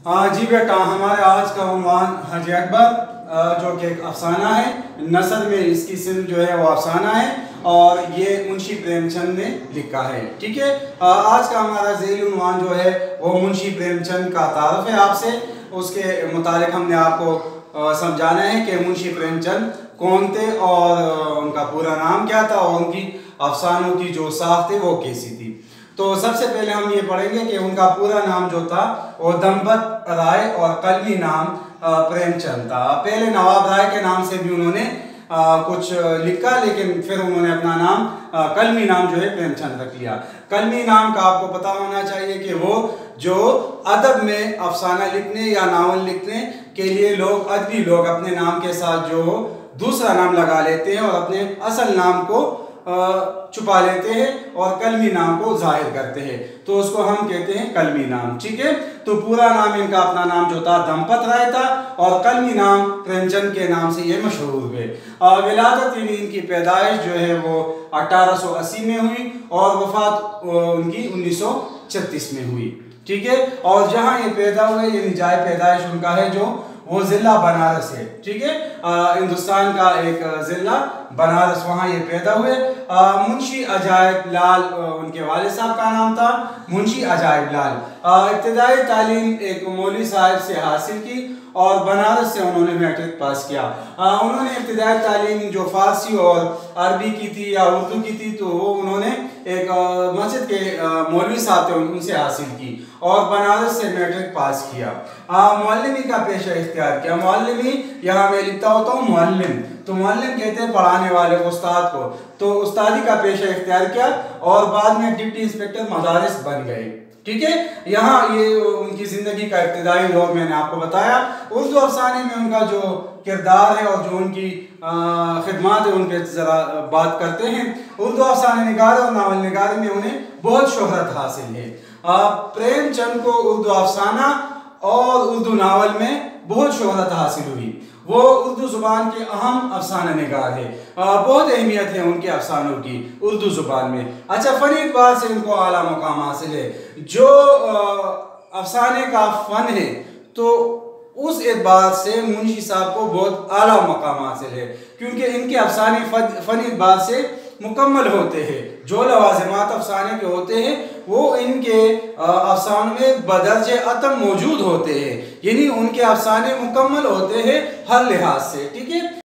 हाँ जी बेटा, हमारे आज का उन्वान हज अकबर जो कि एक अफसाना है। नसर में इसकी सिर्फ जो है वो अफसाना है और ये मुंशी प्रेमचंद ने लिखा है। ठीक है, आज का हमारा ज़ेल उन्वान जो है वो मुंशी प्रेमचंद का तारुफ है आपसे। उसके मुतालिक हमने आपको समझाना है कि मुंशी प्रेमचंद कौन थे और उनका पूरा नाम क्या था और उनकी अफसानों की जो साख थी वो कैसी थी। तो सबसे पहले हम ये पढ़ेंगे कि उनका पूरा नाम जो था वो दंपत राय और कलमी नाम प्रेमचंद था। पहले नवाब राय के नाम से भी उन्होंने कुछ लिखा, लेकिन फिर उन्होंने अपना नाम कलमी नाम जो है प्रेमचंद रख लिया। कलमी नाम का आपको पता होना चाहिए कि वो जो अदब में अफसाना लिखने या नावल लिखने के लिए लोग अदबी लोग अपने नाम के साथ जो दूसरा नाम लगा लेते हैं और अपने असल नाम को छुपा लेते हैं और कलमी नाम को जाहिर करते हैं, तो उसको हम कहते हैं कलमी नाम। ठीक है, तो पूरा नाम इनका अपना नाम जो था दंपत राय था और कलमी नाम प्रेमचंद के नाम से ये मशहूर हुए। विलादत इनकी पैदाइश जो है वो 1880 में हुई और वफात उनकी 1936 में हुई। ठीक है, और जहाँ ये पैदा हुए यानी जाए पैदाइश उनका है जो वो जिला बनारस है। ठीक है, हिंदुस्तान का एक जिला बनारस, वहाँ ये पैदा हुए। मुंशी अजायब लाल उनके वालिद साहब का नाम था, मुंशी अजायब लाल। इब्तिदाई तालीम एक मौलवी साहब से हासिल की और बनारस से उन्होंने मैट्रिक पास किया। उन्होंने इब्तिदाई तालीम जो फारसी और अरबी की थी या उर्दू की थी तो वो उन्होंने एक मस्जिद के मौलवी साहब थे उनसे हासिल की और बनारस से मैट्रिक पास किया। मुअल्लिमी का पेशा इख्तियार किया। मुअल्लिमी यहाँ मैं लिखता होता हूँ मुअल्लिम, तो मुअल्लिम कहते हैं पढ़ाने वाले को, उस्ताद को। तो उस्तादी का पेशा इख्तियार किया और बाद में डिप्टी इंस्पेक्टर मदारिस बन गए। ठीक है, यहाँ ये उनकी जिंदगी का इब्तिदाई दौर मैंने आपको बताया। उर्दू अफसाने में उनका जो किरदार है और जो उनकी खिदमात है उन पर ज़रा बात करते हैं। उर्दू अफसाने निगार और नावल निगारी में उन्हें बहुत शोहरत हासिल है। प्रेमचंद को उर्दू अफसाना और उर्दू नावल में बहुत शोहरत हासिल हुई। वो उर्दू जुबान के अहम अफसाना निगार है, बहुत अहमियत है उनके अफसानों की उर्दू जुबान में। अच्छा, फनी एतबार से उनको आला मुकाम हासिल है। जो अफसाने का फन है तो उस एतबार से मुंशी साहब को बहुत आला मुकाम हासिल है, क्योंकि इनके अफसाने फनी एतबार से मुकम्मल होते हैं। जो लवाज़िमात अफसाने के होते हैं वो इनके अफसानों में बदर्जे अतम मौजूद होते हैं, यानी उनके अफसाने मुकम्मल होते हैं हर लिहाज से। ठीक है।